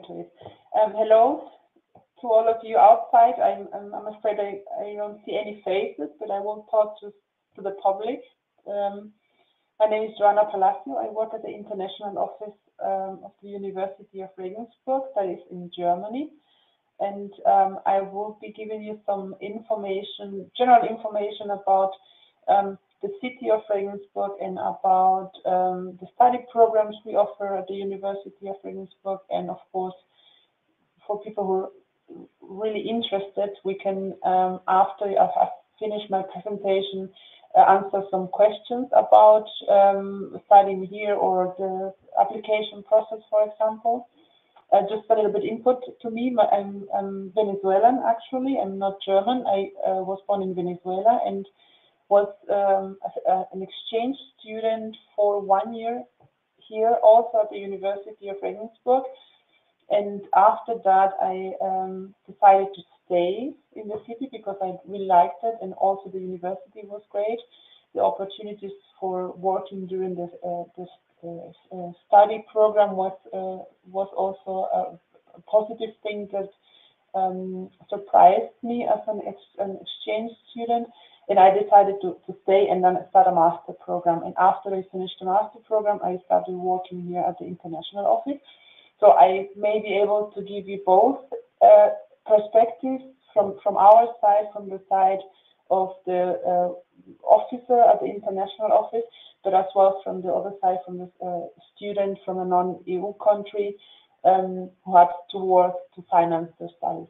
to it. Hello to all of you outside. I'm afraid I don't see any faces, but I will talk to the public. My name is Joanna Palacio. I work at the international office of the University of Regensburg, that is in Germany. And I will be giving you some information, general information about the city of Regensburg and about the study programs we offer at the University of Regensburg. And of course, for people who are really interested, we can, after I have finished my presentation, answer some questions about studying here or the application process, for example. Just a little bit input to me. I'm Venezuelan, actually. I'm not German. I was born in Venezuela and was an exchange student for 1 year here, also at the University of Regensburg. And after that, I decided to stay in the city because I really liked it, and also the university was great. The opportunities for working during this study program was also a positive thing that surprised me as an exchange student. And I decided to stay and then start a master program. And after I finished the master program, I started working here at the international office. So I may be able to give you both perspectives from our side, from the side of the officer at the international office, but as well from the other side, from the student from a non-EU country who had to work to finance their studies.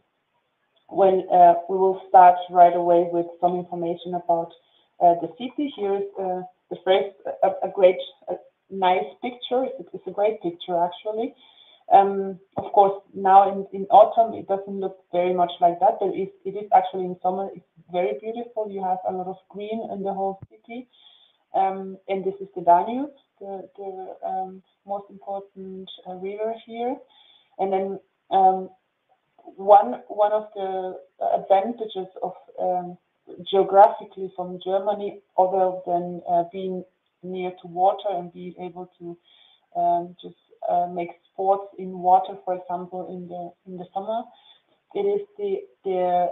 Well, we will start right away with some information about the city. Here is the first, a nice picture. It's a great picture, actually. Of course, now in autumn, it doesn't look very much like that, but it is actually in summer. It's very beautiful. You have a lot of green in the whole city. And this is the Danube, the most important river here. And then one of the advantages of geographically from Germany, other than being near to water and being able to just make sports in water, for example, in the summer, it is the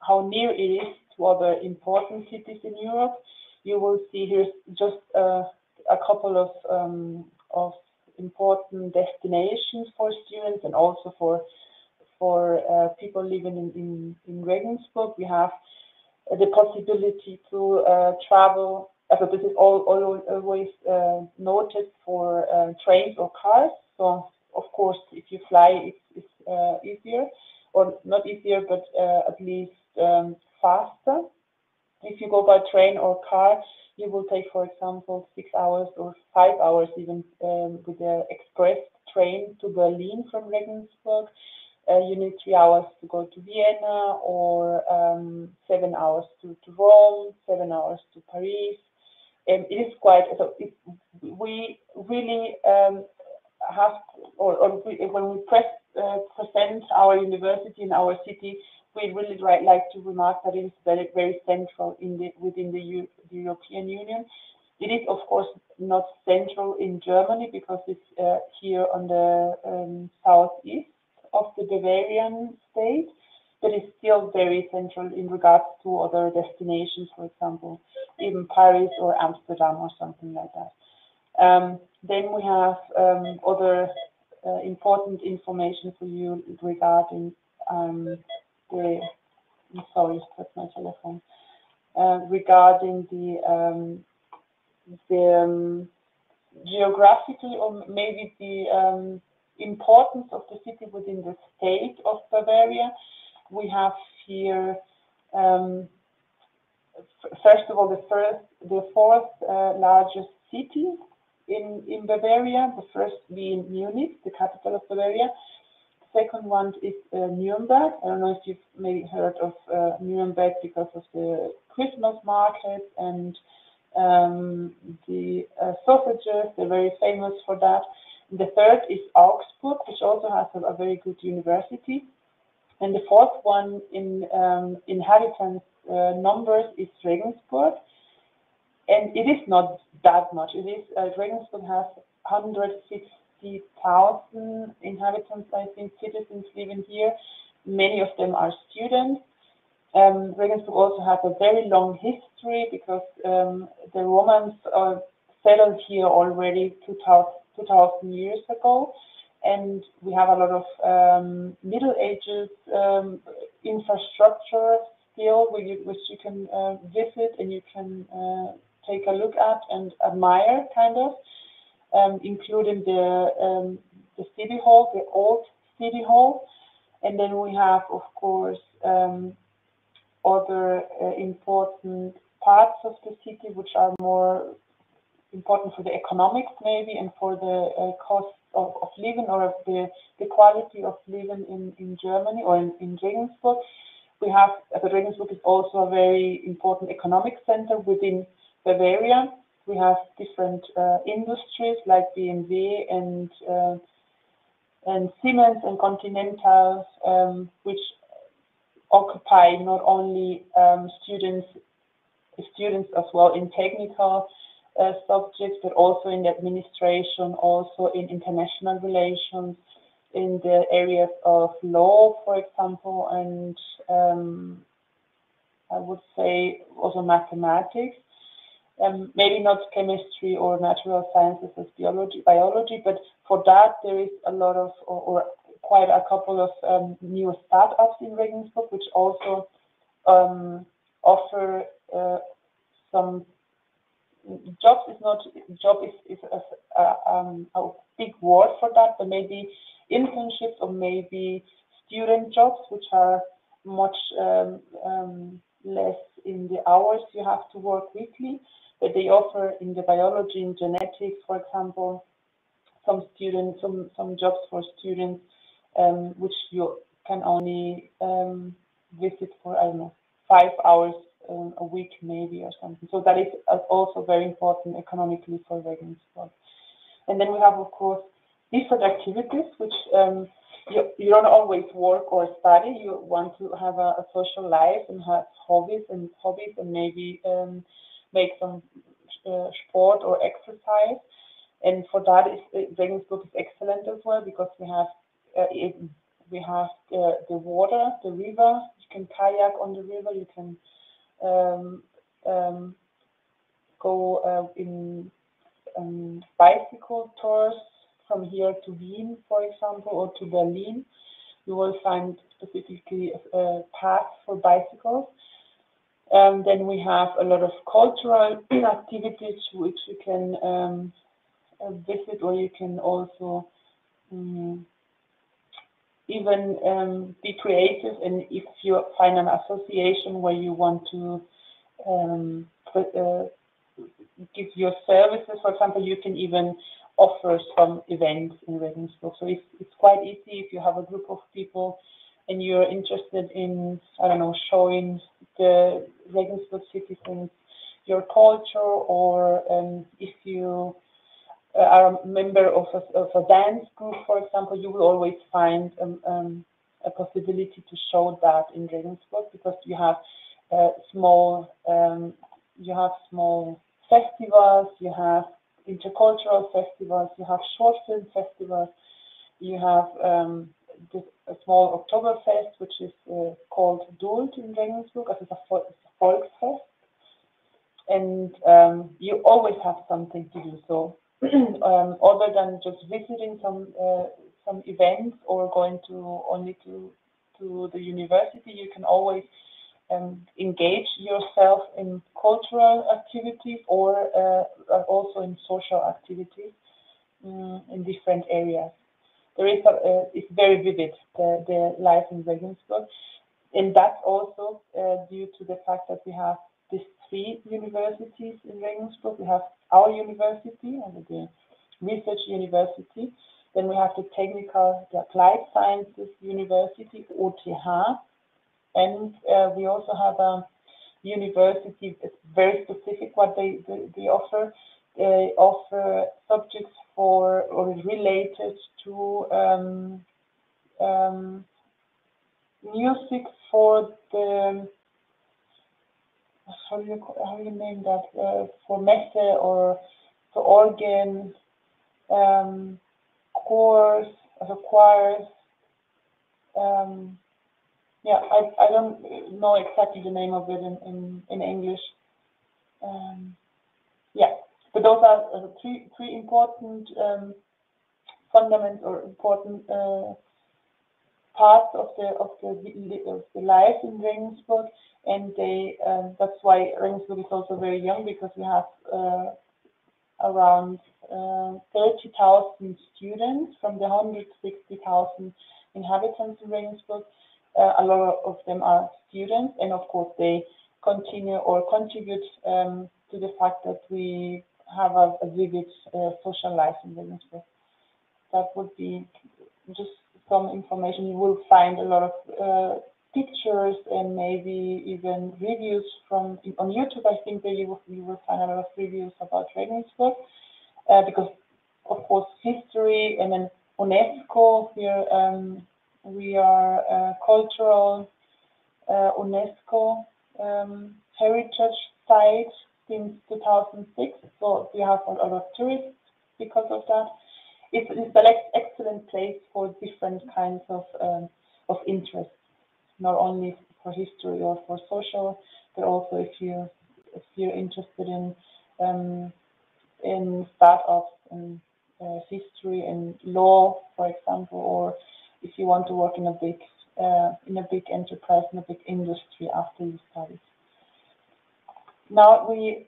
how near it is to other important cities in Europe. You will see here just a couple of important destinations for students and also for people living in Regensburg. We have the possibility to travel. So this is always noted for trains or cars. So of course, if you fly, it's easier, or not easier, but at least faster. If you go by train or car, you will take, for example, 6 hours or 5 hours even with the express train to Berlin from Regensburg. You need 3 hours to go to Vienna, or 7 hours to Rome, 7 hours to Paris. It is quite, so we really have, when we present our university in our city, we really like to remark that it is very, very central within the European Union. It is, of course, not central in Germany because it's here on the southeast of the Bavarian state, but it's still very central in regards to other destinations, for example, even Paris or Amsterdam or something like that. Then we have other important information for you regarding sorry, that's my telephone. Regarding the geographically, or maybe the importance of the city within the state of Bavaria. We have here, first of all, the fourth largest city in Bavaria. The first being Munich, the capital of Bavaria. The second one is Nuremberg. I don't know if you've maybe heard of Nuremberg because of the Christmas market and the sausages. They're very famous for that. The third is Augsburg, which also has a very good university. And the fourth one in inhabitants numbers is Regensburg. And it is not that much. It is Regensburg has 60,000 inhabitants, I think, citizens living here. Many of them are students. Regensburg also has a very long history because the Romans settled here already 2,000 years ago, and we have a lot of Middle Ages infrastructure still, which you can visit and you can take a look at and admire, kind of, including the city hall, the old city hall, and then we have, of course, other important parts of the city which are more important for the economics maybe and for the cost of living or of the quality of living in Germany or in Regensburg. We have, Regensburg is also a very important economic center within Bavaria. We have different industries like BMW and Siemens and Continental, which occupy not only students as well in technical subjects, but also in the administration, also in international relations, in the areas of law, for example, and I would say also mathematics. Maybe not chemistry or natural sciences as biology, but for that there is a lot of, or quite a couple of new startups in Regensburg, which also offer some jobs. Job is a big word for that, but maybe internships or maybe student jobs, which are much less in the hours you have to work weekly, but they offer in the biology and genetics, for example, some jobs for students, which you can only visit for, I don't know, 5 hours a week maybe or something. So that is also very important economically for Regensburg. And then we have, of course, different activities, which you don't always work or study. You want to have a social life and have hobbies and maybe make some sport or exercise. And for that, Regensburg is excellent as well, because we have the water, the river. You can kayak on the river. You can go in bicycle tours from here to Wien, for example, or to Berlin. You will find specifically paths for bicycles. Then we have a lot of cultural activities which you can visit, or you can also even be creative. And if you find an association where you want to give your services, for example, you can even offer some events in Regensburg. So it's quite easy if you have a group of people and you're interested in, I don't know, showing the Regensburg citizens your culture, or if you are a member of a dance group, for example, you will always find a possibility to show that in Regensburg, because you have small festivals, you have intercultural festivals, you have short film festivals, you have a small Oktoberfest, which is called Duld in Regensburg, as a Volksfest, and you always have something to do. So other than just visiting some events or going only to the university, you can always engage yourself in cultural activities or also in social activities in different areas. It's very vivid, the life in Regensburg, and that's also due to the fact that we have these 3 universities in Regensburg. We have our university, and the research university. Then we have the technical, the applied sciences university, OTH, and we also have a university. It's very specific what they offer. They offer subjects for or related to music for the, how do you name that, for messe or for organ. scores, also choirs. Yeah, I don't know exactly the name of it in English. Yeah, but those are three important fundaments or important parts of the life in Regensburg, and that's why Regensburg is also very young, because we have around 30,000 students from the 160,000 inhabitants in Regensburg. A lot of them are students, and of course they continue or contribute to the fact that we have a vivid social life in Regensburg. That would be just some information. You will find a lot of pictures and maybe even reviews on YouTube. I think that you will find a lot of reviews about Regensburg, because of course history, and then UNESCO here. We are cultural UNESCO heritage site since 2006, so we have a lot of tourists because of that. It's an excellent place for different kinds of interests, not only for history or for social, but also if you're interested in startups and history and law, for example, or if you want to work in a big enterprise, in a big industry after you study. Now the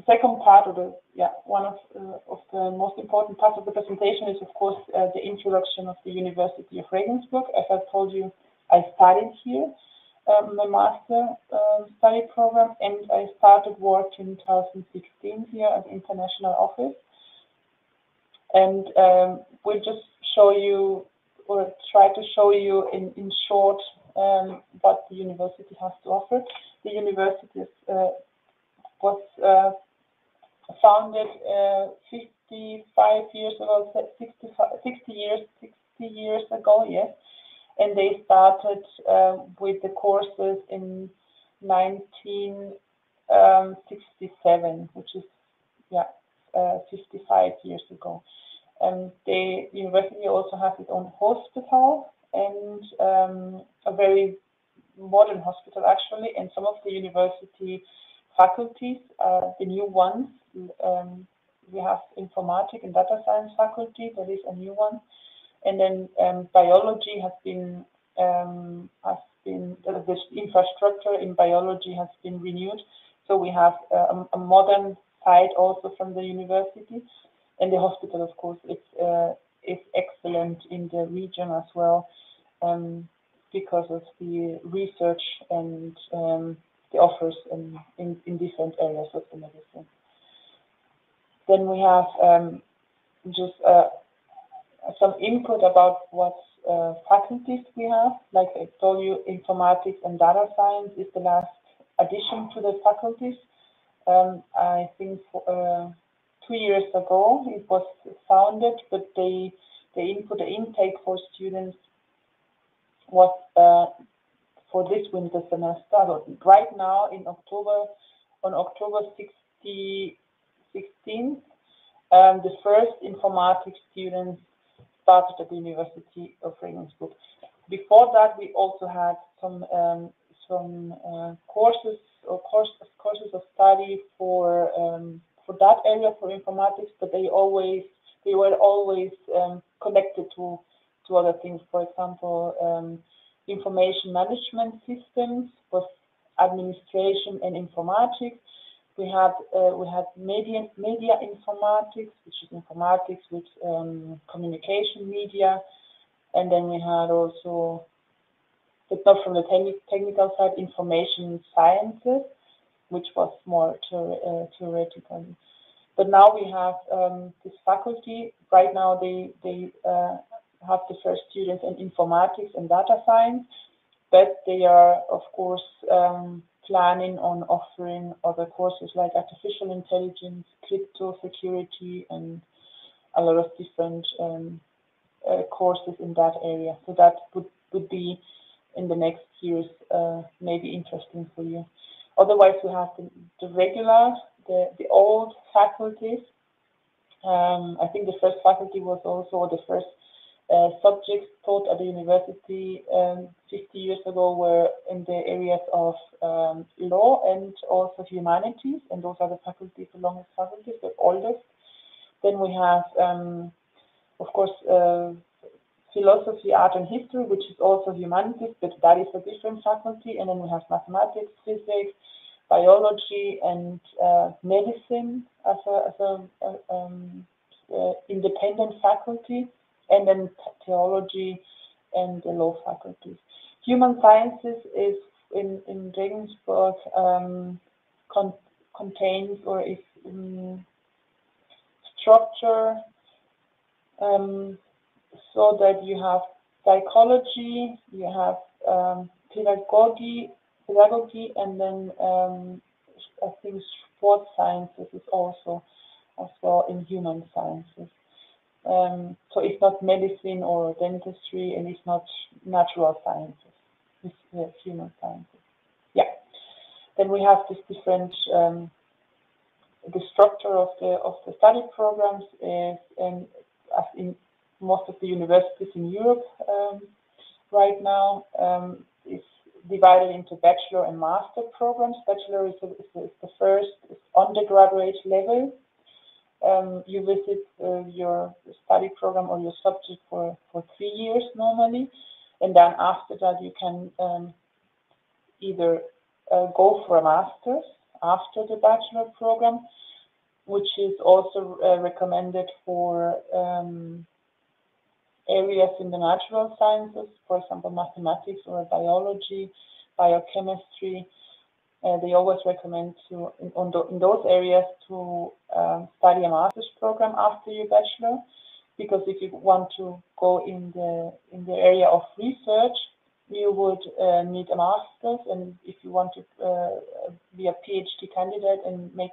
second part, or one of the most important parts of the presentation is, of course, the introduction of the University of Regensburg. As I told you, I studied here, my master study program, and I started work in 2016 here at the international office. And we'll just show you, or try to show you in short, what the university has to offer. The university was founded 55 years ago, 60 years ago, yes. And they started with the courses in 1967, which is 55 years ago. The university also has its own hospital, and a very modern hospital actually, and some of the university faculties, the new ones, we have informatics and data science faculty, that is a new one, and then biology has been the infrastructure in biology has been renewed, so we have a modern site also from the university, and the hospital, of course, is excellent in the region as well, because of the research and the offers in different areas of the medicine. Then we have just some input about what faculties we have. Like I told you, informatics and data science is the last addition to the faculties. I think 2 years ago it was founded, but the intake for students was for this winter semester. So right now on October 16th, the first informatics students started at the University of Regensburg. Before that, we also had some courses of study for that area, for informatics, but they were always connected to other things. For example, information management systems was administration and informatics. We had media informatics, which is informatics with communication media, and then we had also, but not from the technical side, information sciences, which was more theoretical. But now we have this faculty. Right now they have the first students in informatics and data science, but they are, of course, planning on offering other courses like artificial intelligence, crypto security, and a lot of different courses in that area. So that would be in the next years maybe interesting for you. Otherwise, we have the regular, the old faculties, I think the first faculty was also the first subjects taught at the university 50 years ago were in the areas of law and also humanities, and those are the faculties, the longest faculties, the oldest. Then we have, of course, philosophy, art, and history, which is also humanities, but that is a different faculty. And then we have mathematics, physics, biology, and medicine as a independent faculty, and then theology and the law faculties. Human sciences is in Regensburg contains or is structure so that you have psychology, you have pedagogy, and then I think sports sciences is also as well in human sciences. So it's not medicine or dentistry, and it's not natural sciences. It's human sciences. Yeah. Then we have this different. The structure of the study programs is, as in most of the universities in Europe right now, is divided into bachelor and master programs. Bachelor is the first undergraduate level. You visit your study program or your subject for 3 years normally, and then after that you can either go for a master's after the bachelor program, which is also recommended for areas in the natural sciences, for example, mathematics or biology, biochemistry. They always recommend to, in those areas, to study a master's program after your bachelor, because if you want to go in the area of research, you would need a master's, and if you want to be a PhD candidate and make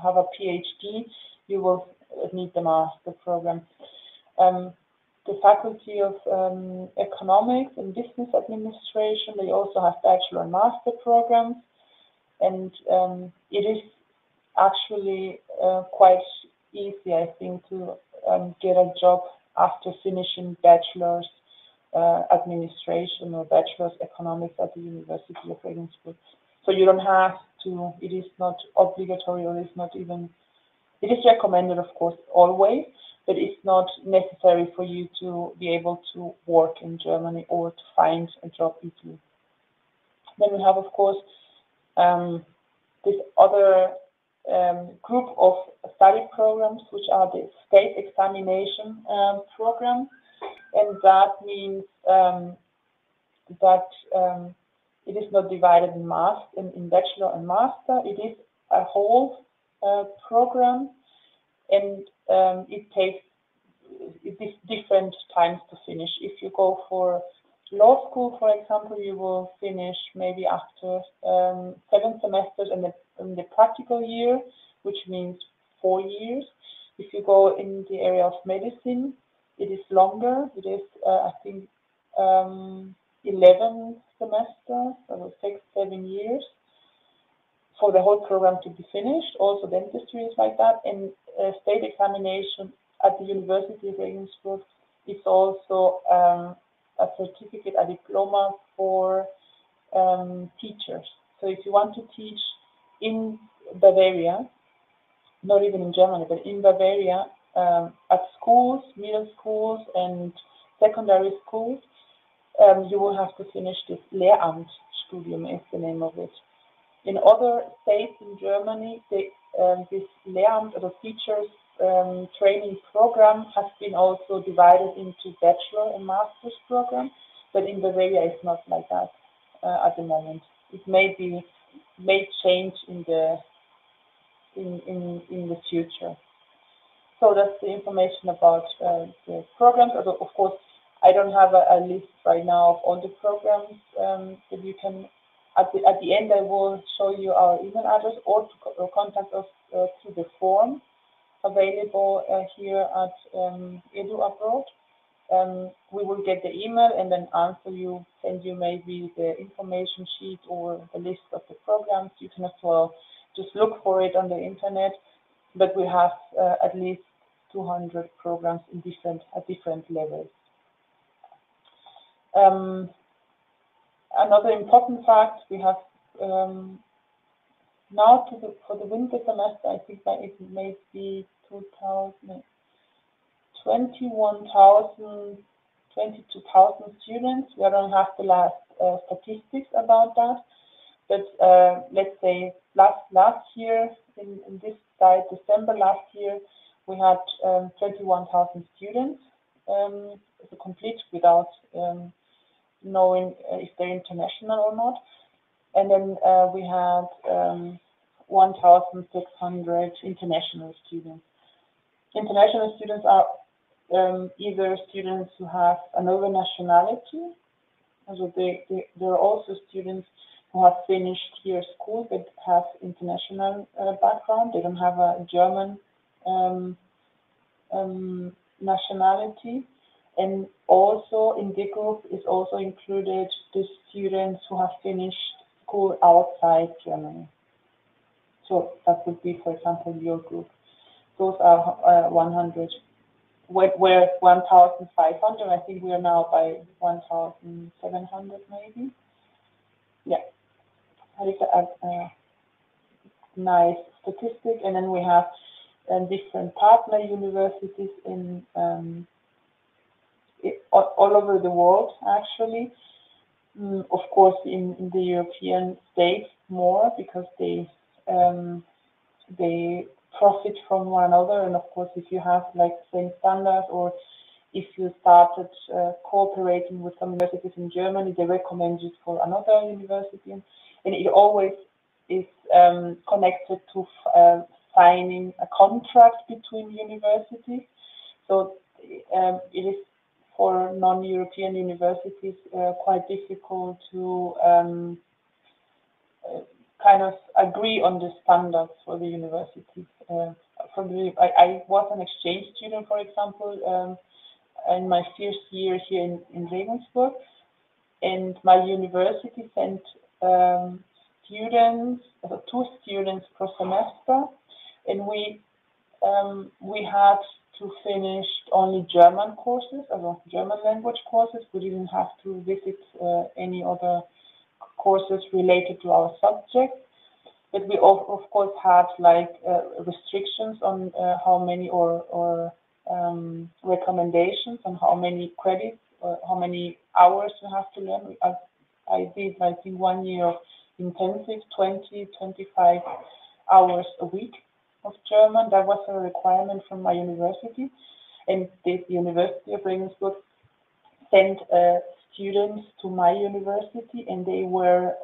have a PhD, you will need the master program. The Faculty of Economics and Business Administration, they also have bachelor and master programs, and it is actually quite easy, I think, to get a job after finishing bachelor's administration or bachelor's economics at the University of Regensburg. So you don't have to, it is not obligatory, or it's not even, it is recommended, of course, always, but it's not necessary for you to be able to work in Germany or to find a job easily. Then we have, of course, this other group of study programs, which are the state examination programs, and that means that it is not divided in bachelor and master. It is a whole program, and it is different times to finish. If you go for law school, for example, you will finish maybe after 7 semesters in the practical year, which means 4 years. If you go in the area of medicine, it is longer. It is, I think, 11 semesters, or 6-7 years for the whole program to be finished. Also, dentistry is like that. And state examination at the University of Regensburg is also a certificate, a diploma for teachers. So if you want to teach in Bavaria, not even in Germany, but in Bavaria, at schools, middle schools and secondary schools, you will have to finish this Lehramtsstudium is the name of it. In other states in Germany, this Lehramt, or the teachers training program, has been also divided into bachelor and master's program, but in Bavaria it's not like that at the moment. It may change in the future. So that's the information about the programs. Although, of course, I don't have a list right now of all the programs that you can. At the end, I will show you our email address, or to contact us through the form available here at Edu Abroad. We will get the email and then send you maybe the information sheet or the list of the programs. You can as well just look for it on the internet. but we have at least 200 programs in at different levels. Another important fact, we have now for the winter semester, I think that it may be 22,000 students. We don't have the last statistics about that, but let's say last year, in this side, December last year, we had 21,000 students, so complete without knowing if they're international or not. And then we had 1,600 international students. International students are either students who have another nationality, so there are also students who have finished here school but have international background. They don't have a German nationality. And also in the group is also included the students who have finished school outside Germany. So that would be, for example, your group. Those are 100. We're 1,500. I think we are now by 1,700 maybe. Yeah, that is a nice statistic. And then we have different partner universities in all over the world, actually. Of course, in the European states more, because they profit from one another. And of course, if you have like same standards, or if you started cooperating with some universities in Germany, they recommend you for another university. And it always is connected to signing a contract between universities. So it is for non-European universities quite difficult to kind of agree on the standards for the universities. I was an exchange student, for example, in my first year here in Regensburg, and my university sent students, two students per semester, and we had to finish only German courses, German language courses. We didn't have to visit any other courses related to our subject, but we of course had like restrictions on how many or recommendations on how many credits or how many hours you have to learn. I did, I think, 1 year of intensive 20-25 hours a week of German. That was a requirement from my university, and the University of Regensburg sent students to my university, and they were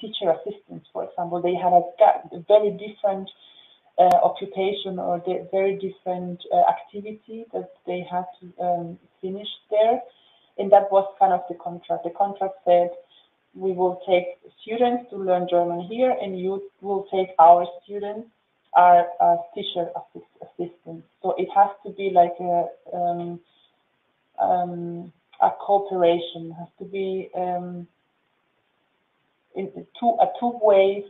teacher assistants, for example. They had a very different occupation or very different activity that they had to finish there, and that was kind of the contract. The contract said, we will take students to learn German here, and you will take our students are teacher assistants. So it has to be like a cooperation. It has to be in two ways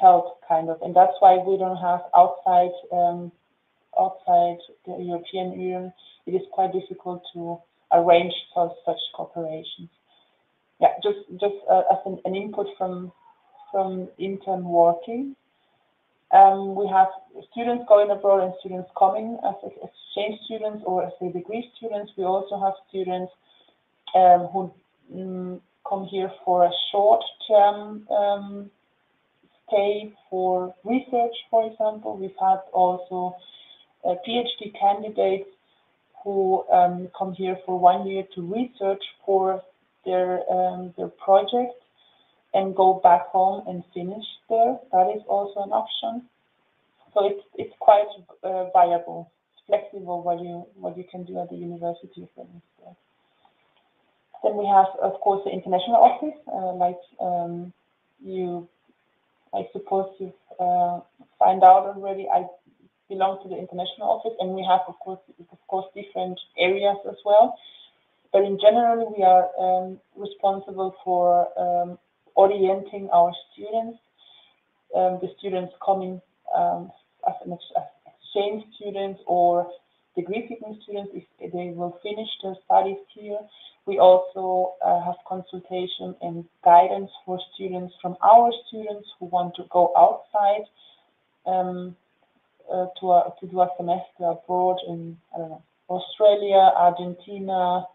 help, kind of, and that's why we don't have outside the European Union. It is quite difficult to arrange such cooperations. Yeah, just as an input from intern working. We have students going abroad and students coming as exchange students or as degree students. We also have students who come here for a short-term stay for research, for example. We've had also PhD candidates who come here for 1 year to research for their project and go back home and finish there. That is also an option. So it's quite viable, flexible what you can do at the University of Regensburg. Then we have, of course, the international office. I suppose you've find out already. I belong to the international office, and we have, of course, different areas as well. But in general, we are responsible for orienting our students, the students coming as exchange students or degree-seeking students if they will finish their studies here. We also have consultation and guidance for students from our students who want to go outside to do a semester abroad in, I don't know, Australia, Argentina,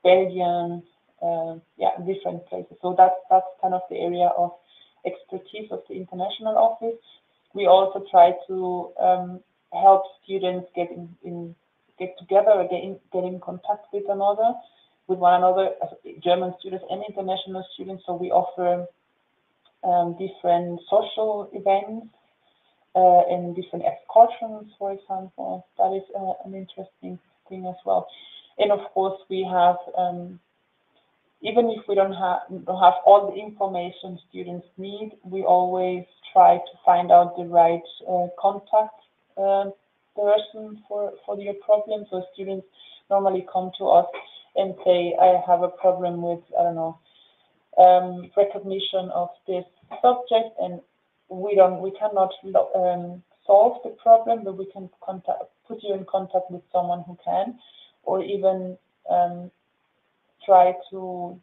Belgium, yeah, different places. So that's kind of the area of expertise of the international office. We also try to help students get together or get in contact with one another, as German students and international students. So we offer different social events and different excursions, for example. That is an interesting thing as well. And of course, we have, even if we don't have all the information students need, we always try to find out the right contact person for your problem. So students normally come to us and say, I have a problem with, I don't know, recognition of this subject, and we cannot solve the problem, but we can put you in contact with someone who can, or even try to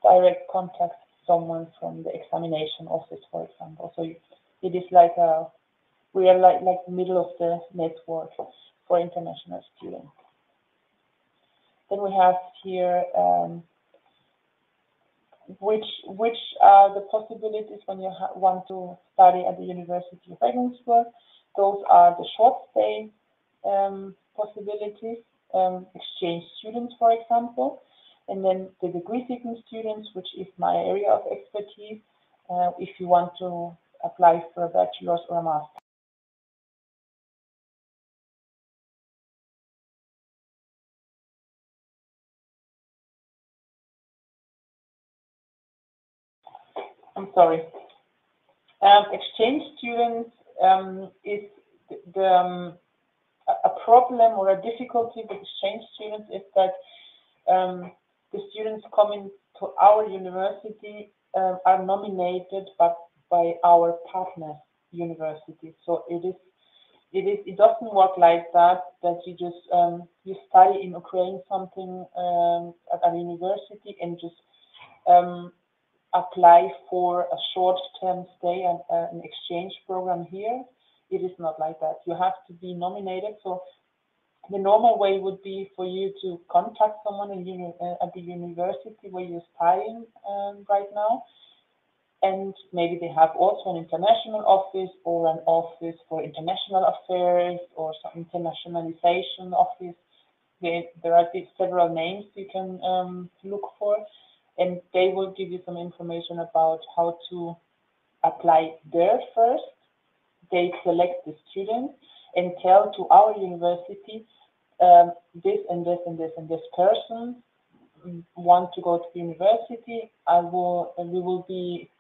direct contact someone from the examination office, for example. So it is like we are like the middle of the network for international students. Then we have here which are the possibilities when you want to study at the University of Regensburg. Those are the short stay possibilities, exchange students, for example, and then the degree-seeking students, which is my area of expertise, if you want to apply for a bachelor's or a master's. I'm sorry. Exchange students is a problem or a difficulty with exchange students is that the students coming to our university are nominated by our partner university. So it doesn't work like that you just you study in Ukraine something at a university and just apply for a short-term stay and an exchange program here. It is not like that. You have to be nominated. So the normal way would be for you to contact someone at the university where you're studying right now, and maybe they have also an international office or an office for international affairs or some internationalization office. There are several names you can look for, and they will give you some information about how to apply there first. They select the student and tell to our university, this and this and this and this person want to go to the university. We will be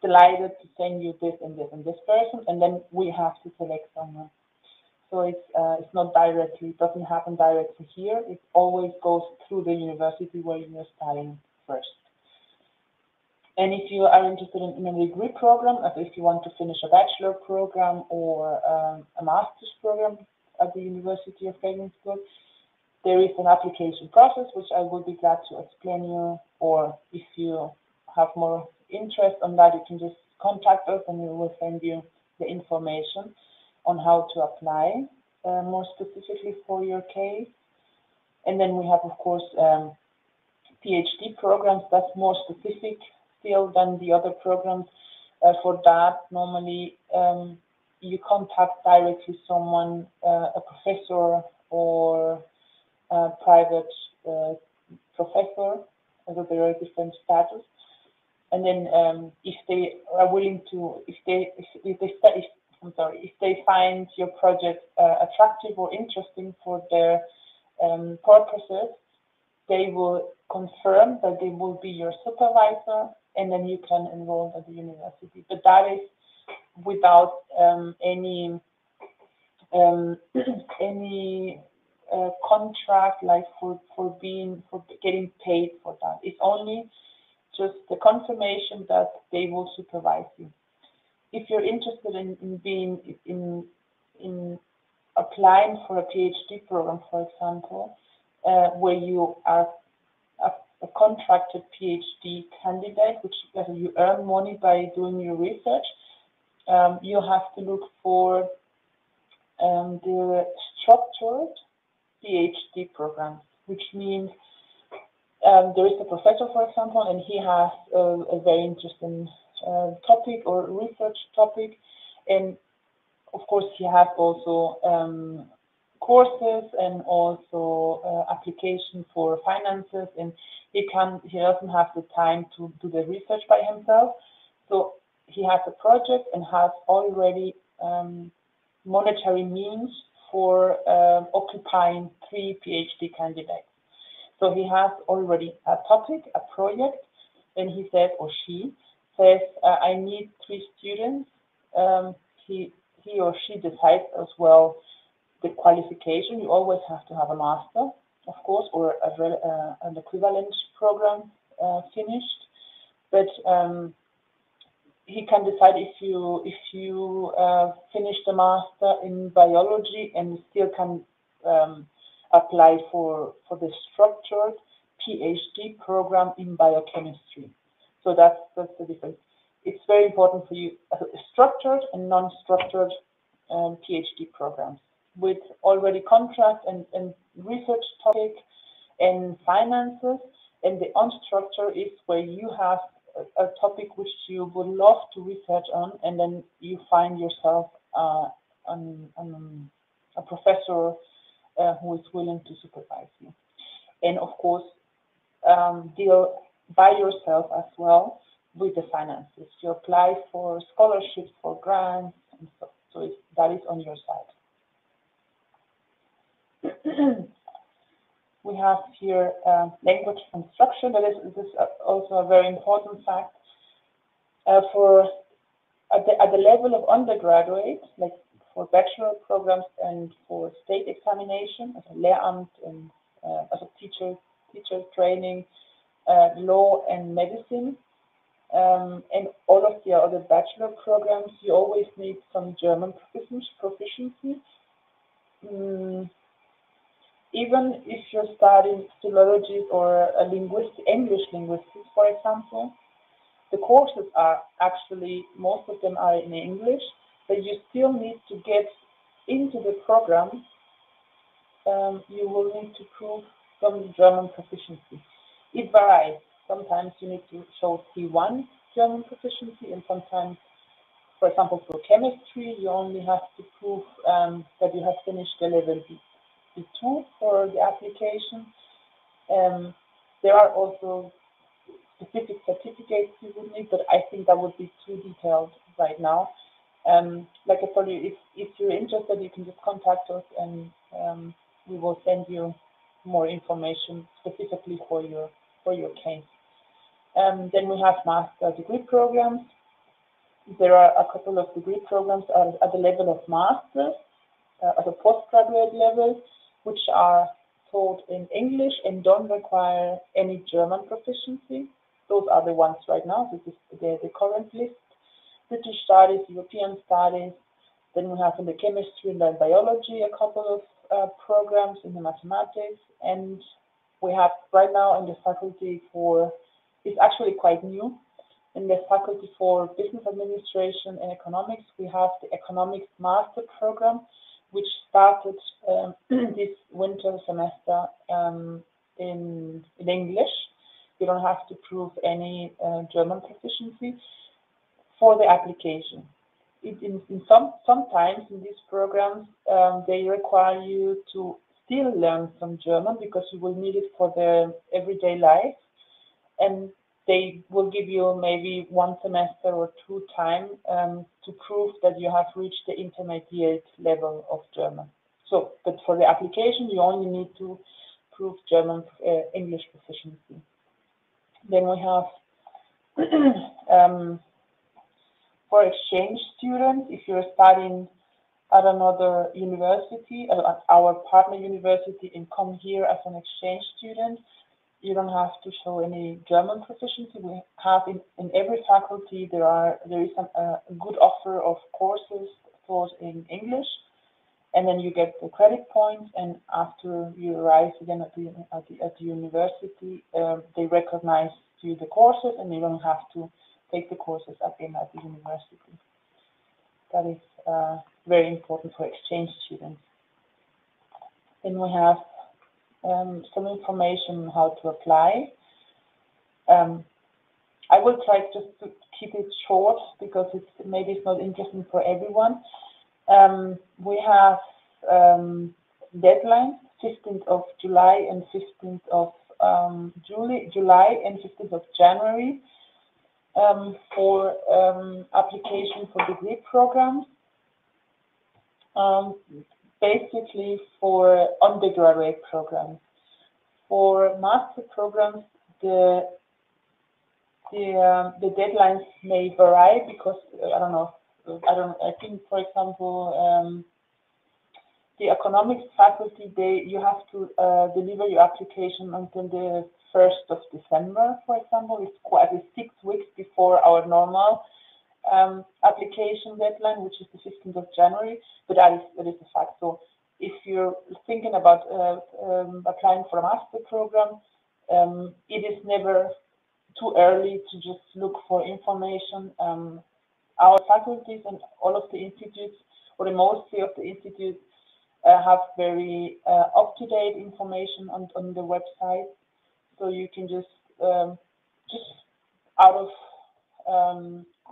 delighted to send you this and this and this person, and then we have to select someone. So it's not directly, it doesn't happen directly here. It always goes through the university where you're studying first. And if you are interested in a degree program, if you want to finish a bachelor program or a master's program at the University of Regensburg, there is an application process, which I will be glad to explain you. Or if you have more interest on that, you can just contact us and we will send you the information on how to apply more specifically for your case. And then we have, of course, PhD programs that's more specific still than the other programs. For that, normally you contact directly someone, a professor or a private professor, so there are different status. And then if they are willing to, if they find your project attractive or interesting for their purposes, they will confirm that they will be your supervisor, and then you can enroll at the university. But that is without any contract, like for getting paid for that. It's only just the confirmation that they will supervise you. if you're interested in being in applying for a PhD program, for example, where you are a contracted PhD candidate, which you earn money by doing your research, you have to look for the structured PhD programs, which means there is a professor, for example, and he has a very interesting topic or research topic, and of course he has also courses and also application for finances, and he doesn't have the time to do the research by himself, so he has a project and has already monetary means for occupying 3 PhD candidates. So he has already a topic, a project, and he says, or she says, I need 3 students. He or she decides as well the qualification. You always have to have a master, of course, or an equivalent program finished. But he can decide if you finish the master in biology and still can apply for the structured PhD program in biochemistry. So that's the difference. It's very important for you, structured and non-structured PhD programs with already contract and research topic and finances. And the unstructured is where you have a topic which you would love to research on, and then you find yourself a professor who is willing to supervise you. And of course, deal by yourself as well with the finances. You apply for scholarships, for grants, and so that is on your side. We have here language instruction. That is also a very important fact. At the level of undergraduate, like for bachelor programs and for state examination, as a Lehramt and as a teacher training, law and medicine, and all of the other bachelor programs, you always need some German proficiency. Even if you're studying philology or English linguistics, for example, the courses are actually, most of them are in English, but you still need to get into the program. You will need to prove some German proficiency. It varies. Sometimes you need to show C1 German proficiency, and sometimes, for example, for chemistry, you only have to prove that you have finished the level B2 for the application. There are also specific certificates you would need, but I think that would be too detailed right now. Like I told you, if you're interested, you can just contact us, and we will send you more information specifically for your case. Then we have master degree programs. There are a couple of degree programs at the level of master, at a postgraduate level, which are taught in English and don't require any German proficiency. Those are the ones right now. This is the current list. British studies, European studies. Then we have in the chemistry and the biology a couple of programs in the mathematics. And we have right now in the faculty it's actually quite new. In the faculty for business administration and economics, we have the economics master program, which started this winter semester in English. You don't have to prove any German proficiency for the application. Sometimes in these programs, they require you to still learn some German because you will need it for the everyday life. And they will give you maybe 1 semester or 2 time to prove that you have reached the intermediate level of German. So, but for the application, you only need to prove German English proficiency. Then we have for exchange students, if you're studying at another university, at our partner university, and come here as an exchange student, you don't have to show any German proficiency. We have in every faculty there is a good offer of courses taught in English, and then you get the credit points. And after you arrive again at the university, they recognize you the courses, and you don't have to take the courses again at the university. That is very important for exchange students. Then we have some information on how to apply. I will try just to keep it short because maybe it's not interesting for everyone. We have deadlines, 15th of July and 15th of July and 15th of January for application for degree programs. Basically for undergraduate programs. For master programs, the deadlines may vary because I think, for example, the economics faculty, you have to deliver your application until the 1st of December, for example. It's quite 6 weeks before our normal application deadline, which is the 15th of January, but that is a fact. So if you're thinking about applying for a master program, it is never too early to just look for information. Our faculties and all of the institutes, or the mostly of the institutes, have very up-to-date information on the website. So you can just out of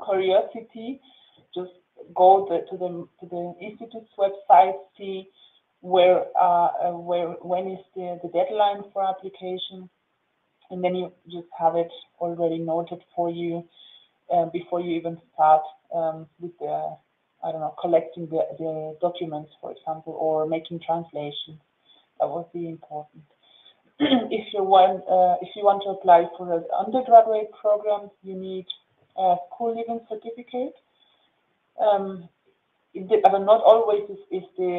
curiosity, just go to the institute's website, see when is the deadline for application, and then you just have it already noted for you before you even start with the collecting the documents, for example, or making translations. That would be important. If you want to apply for an undergraduate program, you need a school leaving certificate. Not always is the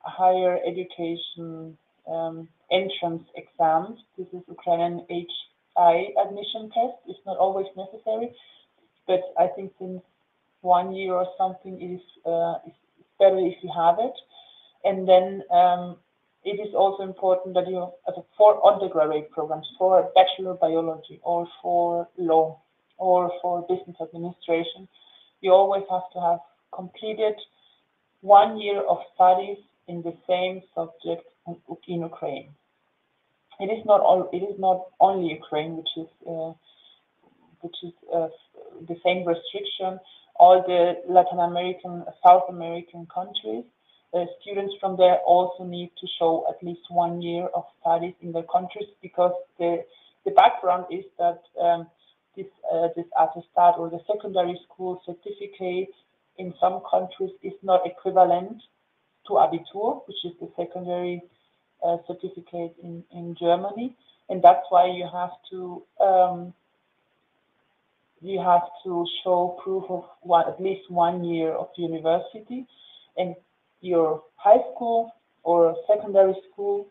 higher education entrance exam. This is Ukrainian HI admission test. It's not always necessary, but I think since 1 year or something, it is better if you have it. And then it is also important that you, for undergraduate programs, for bachelor biology or for law or for business administration, you always have to have completed 1 year of studies in the same subject in Ukraine. It is not only Ukraine, which is the same restriction. All the Latin American, South American countries, students from there also need to show at least 1 year of studies in their countries, because the background is that this attestat or the secondary school certificate in some countries is not equivalent to Abitur, which is the secondary certificate in Germany, and that's why you have to show proof of at least 1 year of university, and your high school or secondary school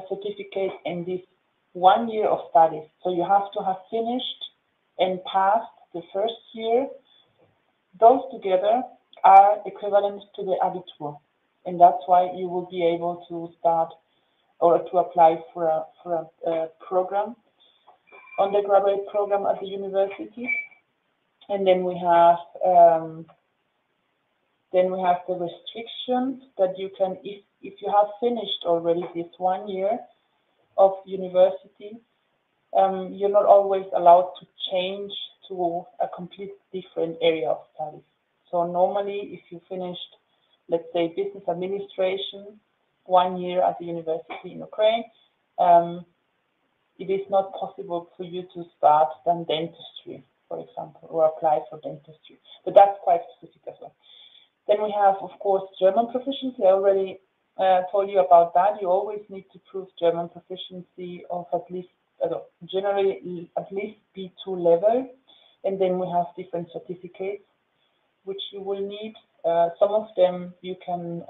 certificate and this 1 year of studies. So you have to have finished and passed the first year. Those together are equivalent to the Abitur, and that's why you will be able to start or to apply for a program, undergraduate program at the university. And then we have the restrictions that you can, if you have finished already this 1 year of university, you're not always allowed to change to a complete different area of studies. So normally, if you finished, let's say, business administration 1 year at the university in Ukraine, it is not possible for you to start then dentistry, for example, or apply for dentistry. But that's quite specific as well. Then we have, of course, German proficiency. I already told you about that. You always need to prove German proficiency of at least, generally at least B2 level. And then we have different certificates which you will need. Some of them you can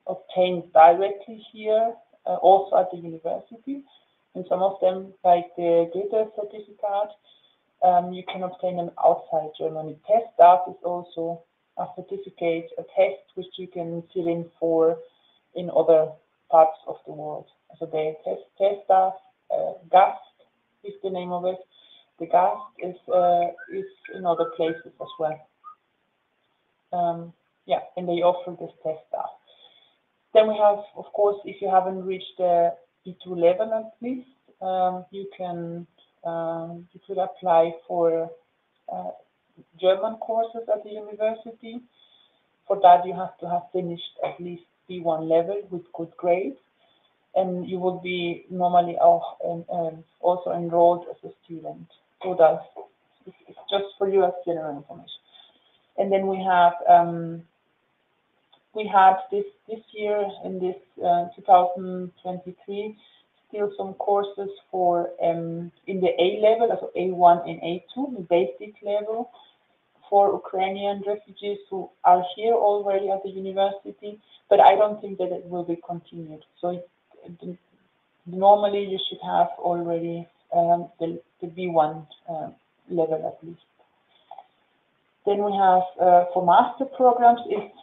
obtain directly here, also at the university. And some of them, like the Goethe certificate, you can obtain them outside Germany. Test staff is also a certificate, a test which you can fill in for in other parts of the world. So the test staff, GAST is the name of it. The GAST is in other places as well. Yeah, and they offer this test staff. Then we have, of course, if you haven't reached the B2 level at least, you could apply for German courses at the university. For that, you have to have finished at least B1 level with good grades, and you will be normally also enrolled as a student. So it's just for you as general information. And then we have we had this year in this 2023 still some courses for in the A level, also A1 and A2, the basic level for Ukrainian refugees who are here already at the university, but I don't think that it will be continued. So normally you should have already the B1 level at least. Then we have for master programs, it's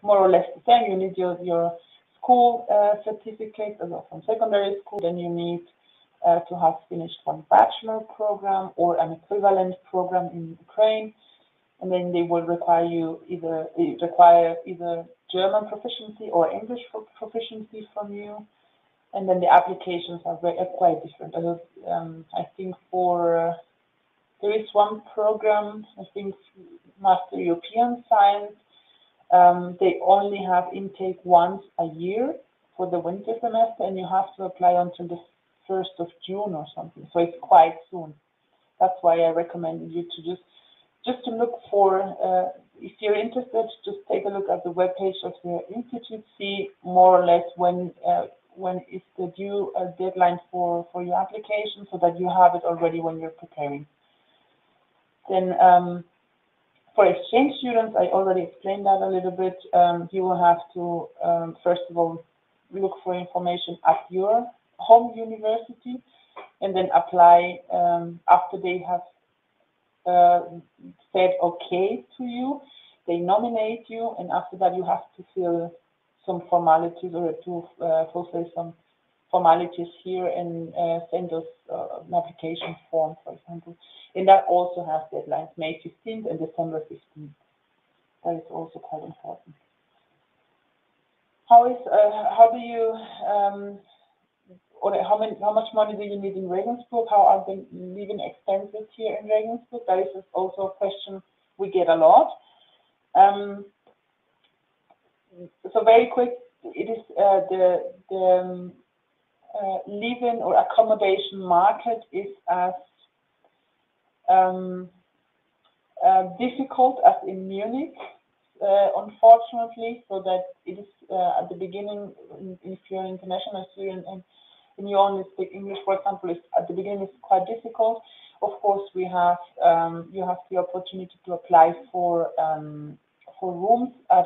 more or less the same. You need your school certificate from secondary school. Then you need to have finished one bachelor program or an equivalent program in Ukraine. And then they will require either German proficiency or English proficiency from you. And then the applications are quite different. I think there is one program, I think Master European Science. They only have intake once a year for the winter semester, and you have to apply until the 1st of June or something. So it's quite soon. That's why I recommend you to just to look for, if you're interested, just take a look at the webpage of the institute, see more or less when is the due deadline for your application, so that you have it already when you're preparing. Then for exchange students, I already explained that a little bit. You will have to, first of all, look for information at your home university, and then apply after they have said okay to you. They nominate you, and after that you have to fill some formalities or to fulfill some formalities here and send us an application form, for example. And that also has deadlines, May 15th and December 15th. That is also quite important. How do you or how much money do you need in Regensburg? How are the living expenses here in Regensburg? That is also a question we get a lot. So very quick, it is the living or accommodation market is as difficult as in Munich, unfortunately, so that it is at the beginning, if you're an international student and you only speak English, for example, at the beginning it's quite difficult. Of course, we have you have the opportunity to apply for rooms at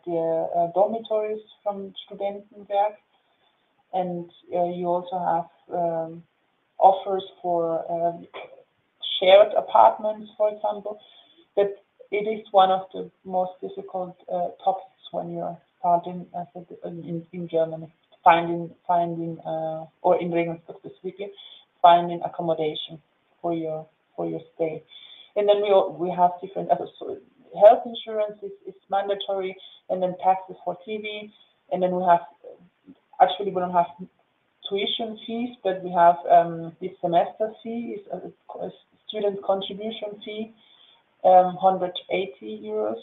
the dormitories from Studienkolleg, and you also have offers for shared apartments, for example. But it is one of the most difficult topics when you're starting in Germany, finding or in Regensburg specifically, finding accommodation for your stay. And then we have different so health insurance is mandatory, and then taxes for TV, and then we don't have tuition fees, but we have this semester fee, is a student contribution fee, 180 euros.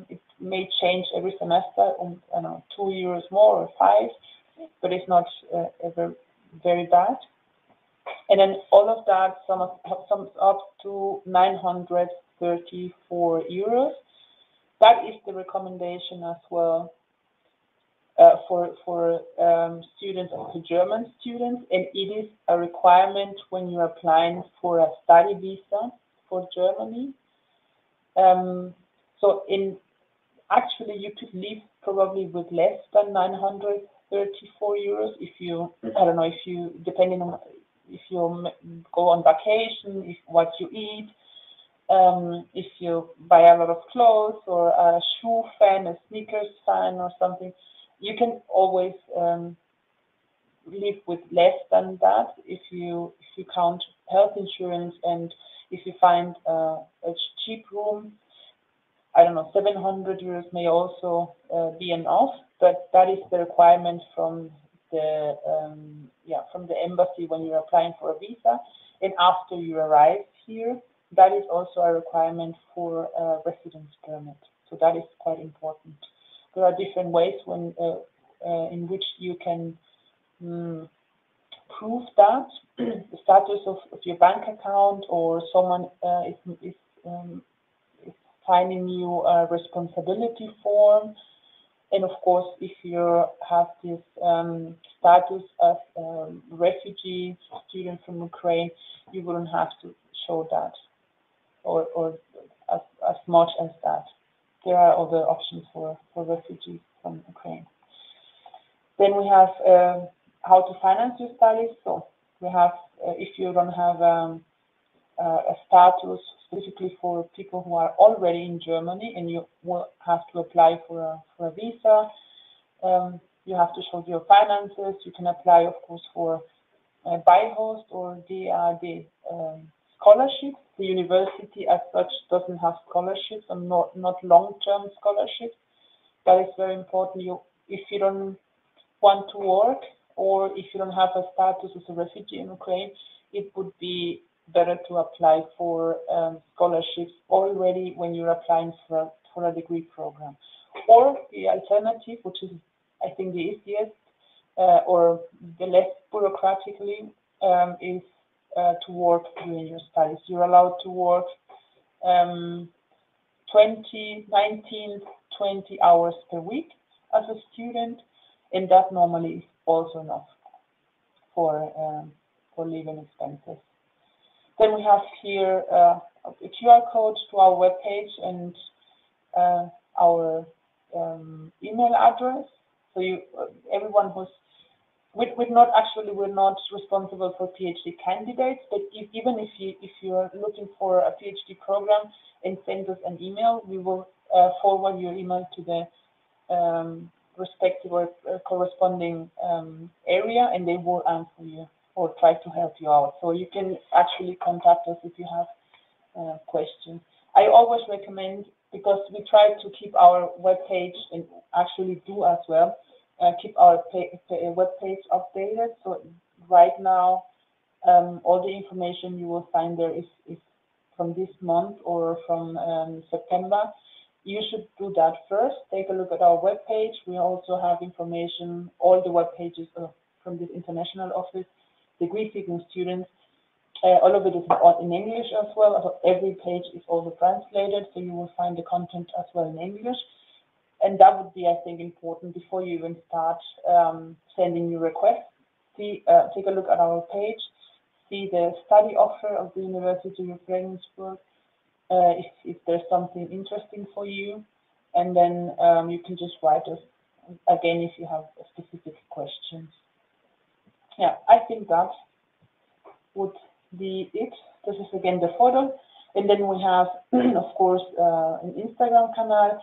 It may change every semester, I don't know, 2 euros more or 5, but it's not ever very bad. And then all of that sums up to 934 euros. That is the recommendation as well for students, for German students, and it is a requirement when you're applying for a study visa for Germany. So actually you could leave probably with less than 900 34 euros. If you, I don't know, if you, depending on if you go on vacation, if what you eat, if you buy a lot of clothes or a shoe fan, a sneakers fan or something, you can always live with less than that if you count health insurance, and if you find a cheap room, I don't know, 700 euros may also be enough, but that is the requirement from the from the embassy when you're applying for a visa, and after you arrive here, that is also a requirement for a residence permit. So that is quite important. There are different ways when in which you can prove that the status of your bank account, or someone is signing you a responsibility form. And of course, if you have this status as a refugee student from Ukraine, you wouldn't have to show that, or as much as that. There are other options for refugees from Ukraine. Then we have how to finance your studies. So we have, if you don't have a status specifically for people who are already in Germany, and you will have to apply for a visa, you have to show your finances. You can apply, of course, for Beihost or DAD scholarships. The university as such doesn't have scholarships, and not long-term scholarships. That is very important. If you don't want to work, or if you don't have a status as a refugee in Ukraine, it would be better to apply for scholarships already when you're applying for a degree program. Or the alternative, which is I think the easiest or the less bureaucratically, is to work during your studies. You're allowed to work 19, 20 hours per week as a student, and that normally is also enough for living expenses. Then we have here a QR code to our webpage and our email address. So everyone who's we're not responsible for PhD candidates, but even if you're looking for a PhD program and send us an email, we will forward your email to the respective or corresponding area, and they will answer you or try to help you out. So you can actually contact us if you have questions. I always recommend, because we try to keep our webpage, and actually do as well, keep our webpage updated. So right now, all the information you will find there is from this month or from September. You should do that first. Take a look at our webpage. We also have information, all the web pages from this international office, degree-seeking students. All of it is in English as well. So every page is also translated, so you will find the content as well in English. And that would be, I think, important before you even start sending your requests. Take a look at our page, see the study offer of the University of Regensburg, if there's something interesting for you, and then you can just write us again if you have specific questions. Yeah, I think that would be it. This is again the photo, and then we have, of course, an Instagram channel.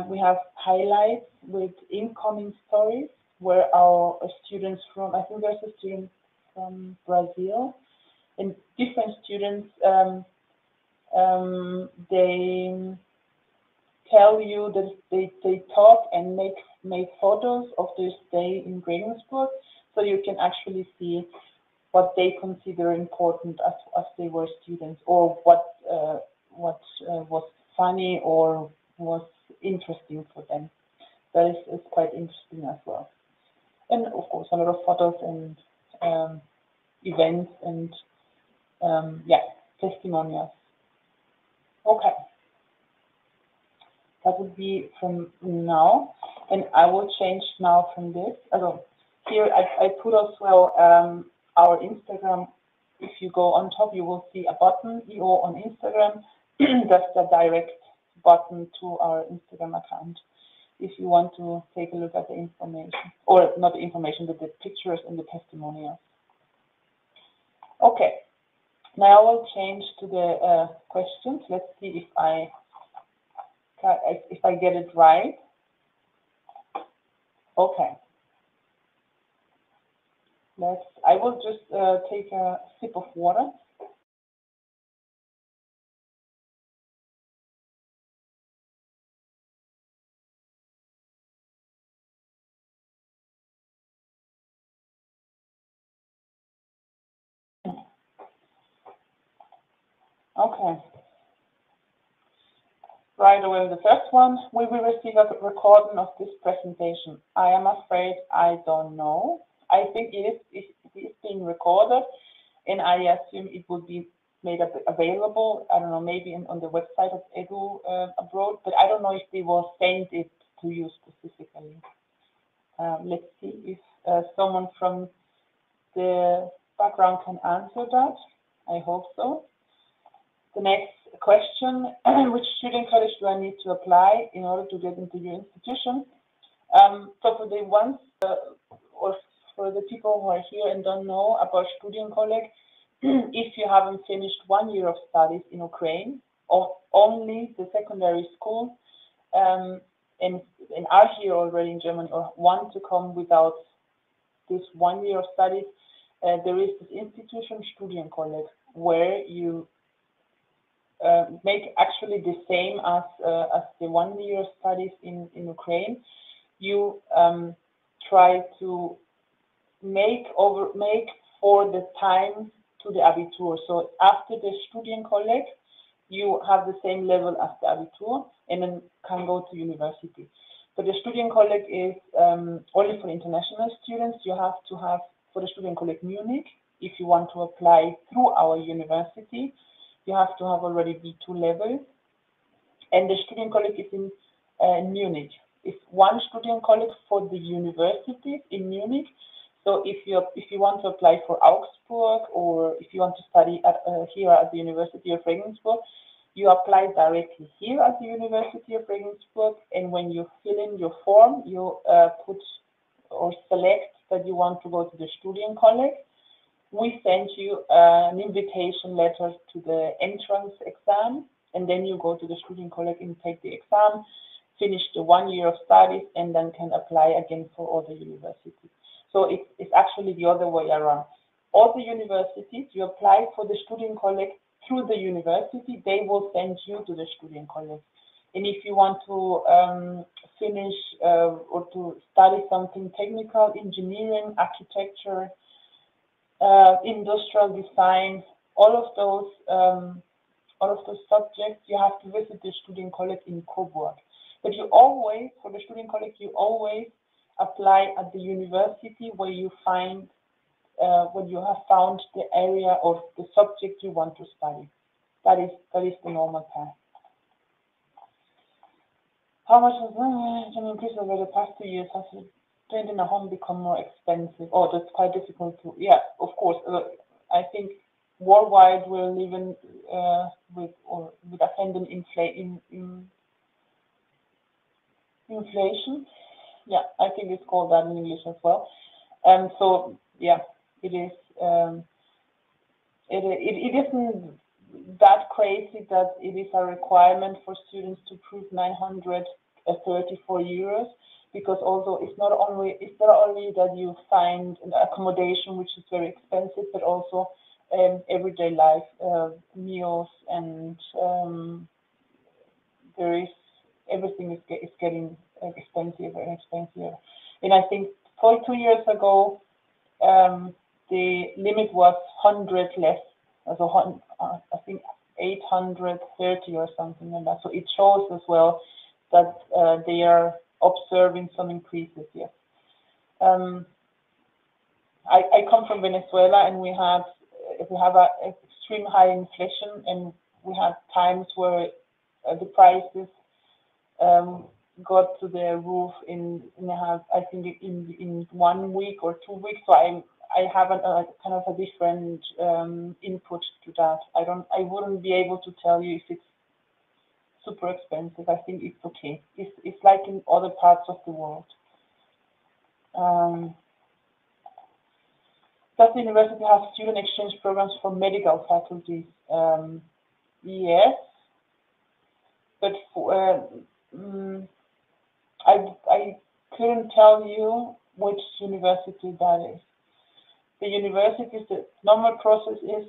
We have highlights with incoming stories where our students from, I think there's a student from Brazil, and different students, they tell you that they talk and make photos of their stay in Regensburg, so you can actually see what they consider important as they were students, or what was funny or was interesting for them. That is quite interesting as well. And of course, a lot of photos and events and testimonials. Okay, that would be from now, and I will change now from this. Here I put as well our Instagram. If you go on top, you will see a button, EO on Instagram. That's the direct button to our Instagram account. if you want to take a look at the information, or not the information, but the pictures and the testimonials. Okay, now I will change to the questions. Let's see if I get it right. Okay. I will just take a sip of water. Okay. Right away, the first one, we will receive a recording of this presentation. I am afraid I don't know. I think it is being recorded, and I assume it will be made available, I don't know, maybe on the website of Edu Abroad, but I don't know if they will send it to you specifically. Let's see if someone from the background can answer that. I hope so. The next question, which student college do I need to apply in order to get into your institution? So for the ones, or for the people who are here and don't know about Studienkolleg, if you haven't finished 1 year of studies in Ukraine, or only the secondary school, and are here already in Germany, or want to come without this 1 year of studies, there is this institution, Studienkolleg, where you make actually the same as the 1 year studies in Ukraine. You try to make for the time to the Abitur. So after the Studienkolleg, you have the same level as the Abitur and then can go to university. So the Studienkolleg is only for international students. You have to have, for the Studienkolleg Munich, if you want to apply through our university, you have to have already B2 level. And the Studienkolleg is in Munich. It's one Studienkolleg for the universities in Munich. So if you want to apply for Augsburg, or if you want to study here at the University of Regensburg, you apply directly here at the University of Regensburg. And when you fill in your form, you put or select that you want to go to the Studienkolleg. We send you an invitation letter to the entrance exam, and then you go to the Studienkolleg and take the exam, finish the 1 year of studies, and then can apply again for other universities. So it's actually the other way around. All the universities, you apply for the Studienkolleg through the university, they will send you to the Studienkolleg. And if you want to finish or to study something technical, engineering, architecture, industrial design, all of those subjects, you have to visit the Studienkolleg in Coburg. But you always, for the Studienkolleg, you always apply at the university where you find, when you have found the area or the subject you want to study. That is the normal path. How much has the increase over the past 2 years? Has renting a home become more expensive? Oh, that's quite difficult to. Yeah, of course. I think worldwide we're living with ascending inflation. Yeah, I think it's called that in English as well. And so, yeah, it is. It isn't that crazy that it is a requirement for students to prove 934 euros, because also it's not only that you find an accommodation which is very expensive, but also everyday life, meals, and everything is getting expensive and expensive. And I think 2 years ago, the limit was 100 less, so I think 830 or something like that. So it shows as well that they are observing some increases. Yes. I come from Venezuela, and we have an extreme high inflation, and we have times where the prices got to the roof I think in 1 week or 2 weeks. So I have a kind of a different input to that. I wouldn't be able to tell you if it's super expensive. I think it's okay. It's like in other parts of the world. Does the university have student exchange programs for medical faculties? Yes, but for, I couldn't tell you which university that is. The universities, the normal process is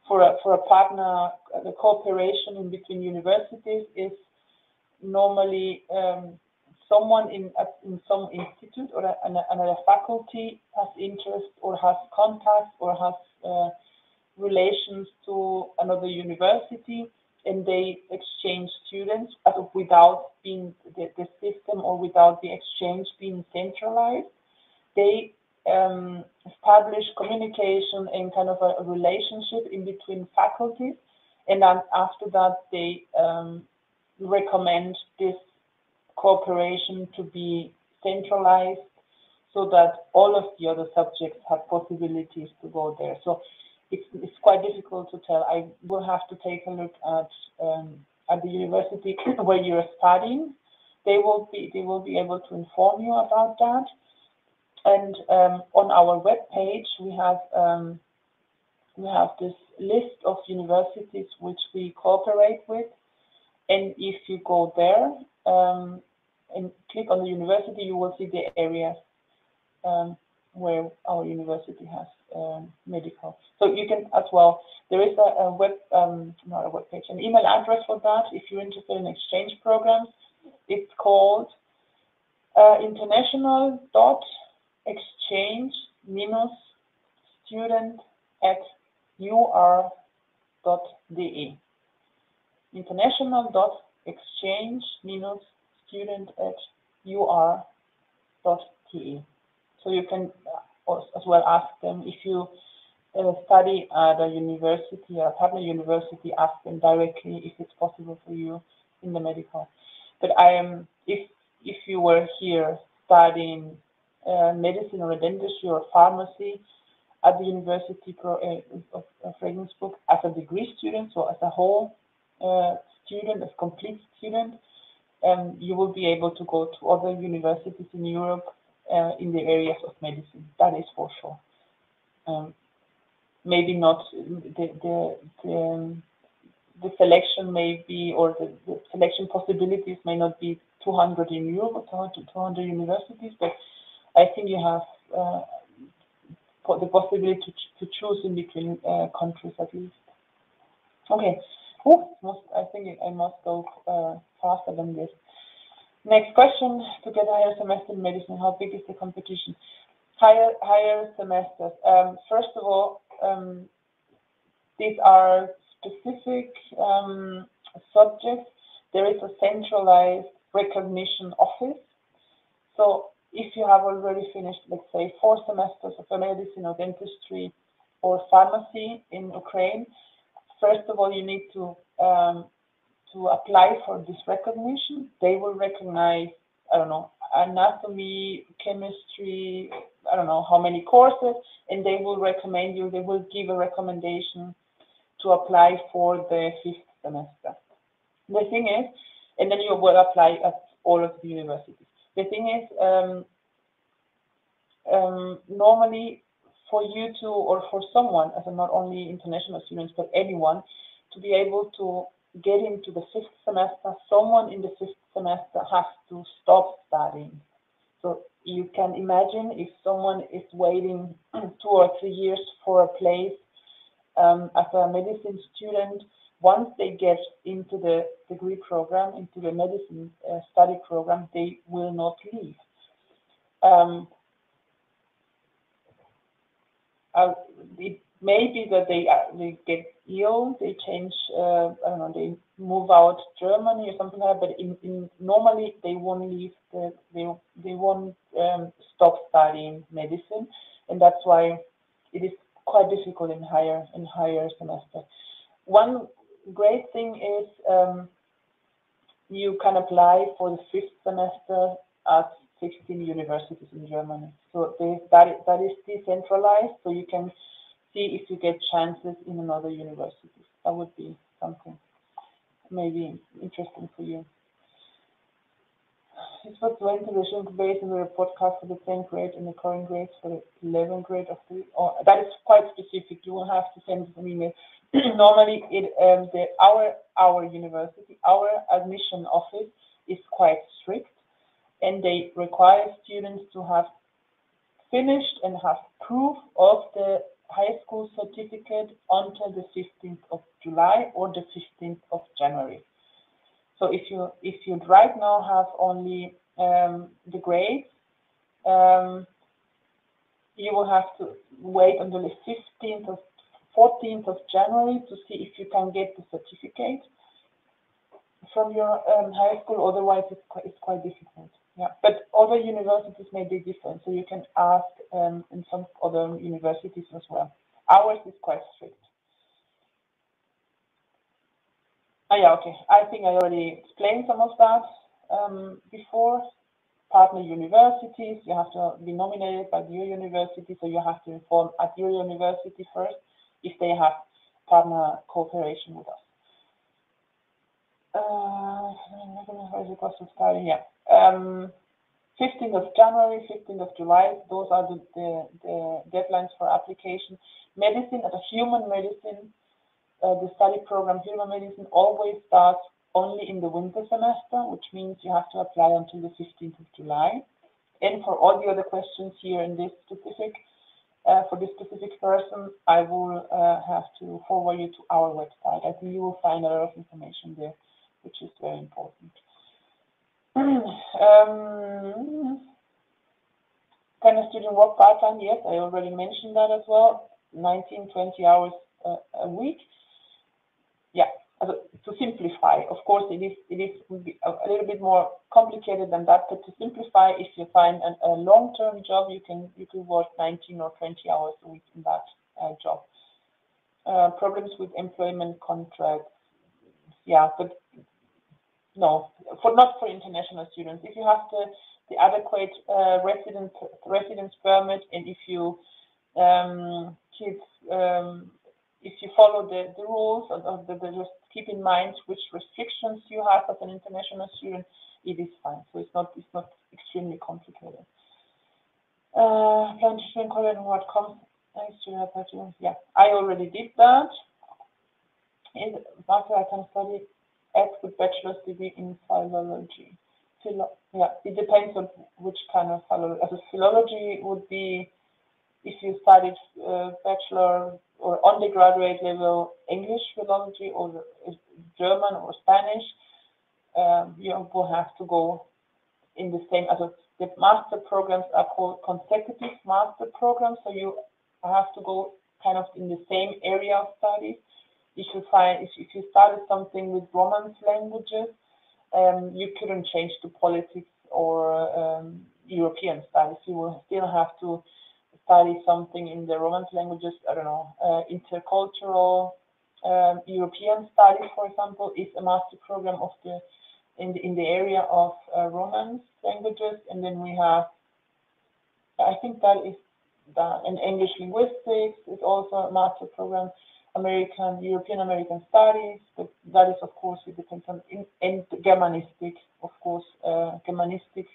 for a partner, the cooperation in between universities is normally someone in some institute or another faculty has interest or has contacts or has relations to another university, and they exchange students without being the system or without the exchange being centralized. They establish communication and kind of a relationship in between faculties, and then after that they recommend this cooperation to be centralized so that all of the other subjects have possibilities to go there. So it's quite difficult to tell. I will have to take a look at the university where you're studying. They will be able to inform you about that. And on our web page we have this list of universities which we cooperate with. And if you go there and click on the university, you will see the areas where our university has medical. So you can as well, there is a web, not a web page, an email address for that if you're interested in exchange programs. It's called international.exchange-student@ur.de. international.exchange-student@ur.de. So you can as well ask them if you study at a university or a partner university, ask them directly if it's possible for you in the medical. But if you were here studying medicine or dentistry or pharmacy at the University of Regensburg as a degree student, so as a whole student, as complete student, you will be able to go to other universities in Europe in the areas of medicine. That is for sure. Maybe not the selection may be, or the selection possibilities may not be 200 in Europe or 200 universities, but I think you have the possibility to choose in between countries at least. Okay. I think I must go faster than this. Next question: to get a higher semester in medicine, how big is the competition? Higher semesters. First of all, these are specific subjects. There is a centralized recognition office. So if you have already finished, let's say, 4 semesters of medicine or dentistry or pharmacy in Ukraine, first of all, you need to apply for this recognition. They will recognize, I don't know, anatomy, chemistry, I don't know how many courses, and they will recommend you, they will give a recommendation to apply for the 5th semester. The thing is, and then you will apply at all of the universities. The thing is, normally for you to, or for someone, as not only international students, but anyone, to be able to get into the 5th semester, someone in the 5th semester has to stop studying. So you can imagine if someone is waiting 2 or 3 years for a place as a medicine student, once they get into the degree program, into the medicine study program, they will not leave. It may be that they get ill, they change, I don't know, they move out Germany or something like that, but normally they won't leave, they won't stop studying medicine, and that's why it is quite difficult in higher semester. One great thing is you can apply for the 5th semester at 16 universities in Germany. So that is decentralized, so you can see if you get chances in another university. That would be something. may be interesting for you. This was the integration based on the report card for the 10th grade and the current grades for the 11th grade of the. That is quite specific. You will have to send an email. Normally, our university, our admission office is quite strict, and they require students to have finished and have proof of the high school certificate until the 15th of July or the 15th of January. So if you right now have only the grades, you will have to wait until the 14th of January to see if you can get the certificate from your high school. Otherwise, it's quite difficult. Yeah, but other universities may be different, so you can ask in some other universities as well. Ours is quite strict. Yeah, okay. I think I already explained some of that before. Partner universities, you have to be nominated by your university, so you have to inform at your university first if they have partner cooperation with us. Where's the cost of starting? Yeah. 15th of January, 15th of July, those are the deadlines for application. Medicine, as a human medicine, the study program human medicine always starts only in the winter semester, which means you have to apply until the 15th of July. And for all the other questions here in this specific, for this specific person, I will have to forward you to our website. I think you will find a lot of information there, which is very important. Can a student work part-time? Yes, I already mentioned that as well. 19, 20 hours a week. Yeah, to simplify, of course, it is a little bit more complicated than that. But to simplify, if you find a long-term job, you can work 19 or 20 hours a week in that job. Problems with employment contracts, yeah, but no, not for international students. If you have the adequate residence permit, and if you if you follow the rules, just keep in mind which restrictions you have as an international student, it is fine. So it's not extremely complicated. Plan to Studienkolleg and what comes next to have that. Yeah, I already did that. In after I can study with bachelor's degree in philology. Yeah, it depends on which kind of philology. As a philology would be if you studied bachelor or undergraduate level English philology or German or Spanish, you will have to go in the same. As the master programs are called consecutive master programs, so you have to go kind of in the same area of studies. If you started something with Romance languages, you couldn't change to politics or European studies. You will still have to study something in the Romance languages. I don't know, intercultural European studies, for example, is a master program of in the area of Romance languages, and then we have, I think that is that, and English linguistics is also a master program. European American studies, but that is, of course, it depends on, and Germanistic, of course, Germanistic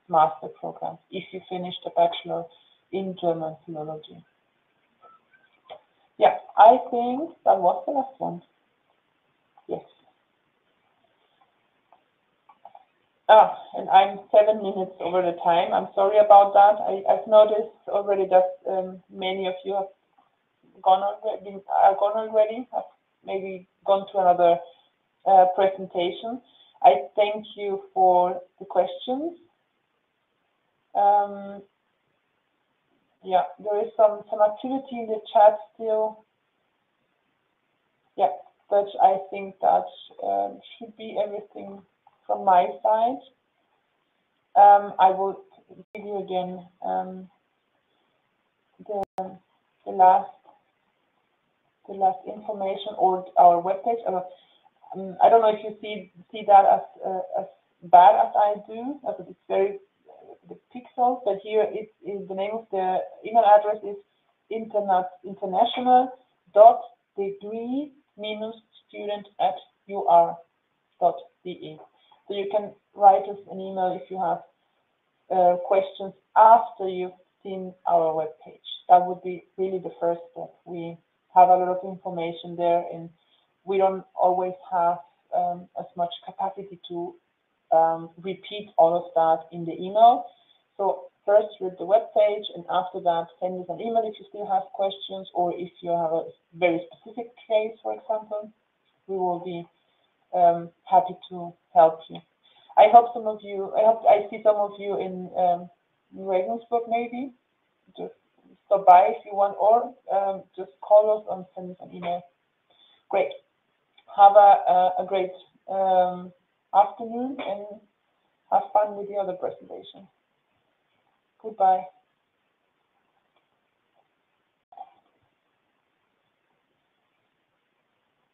master program, if you finished a bachelor in German philology. Yeah, I think that was the last one. Yes. And I'm 7 minutes over the time. I'm sorry about that. I've noticed already that many of you have gone already, have maybe gone to another presentation. I thank you for the questions. Yeah, there is some activity in the chat still. Yeah, but I think that should be everything from my side. I will give you again the last information or our webpage. I don't know if you see that as bad as I do, as it's very the pixels, but here it is the name of the email address is international.degree-student@ur.at. So you can write us an email if you have questions after you've seen our webpage. That would be really the first step. We have a lot of information there, and we don't always have as much capacity to repeat all of that in the email. So first read the webpage, and after that send us an email if you still have questions, or if you have a very specific case, for example. We will be happy to help you. I hope I see some of you in Regensburg, maybe. Just stop by if you want, or just call us and send us an email. Great. Have a great afternoon, and have fun with the other presentation. Goodbye.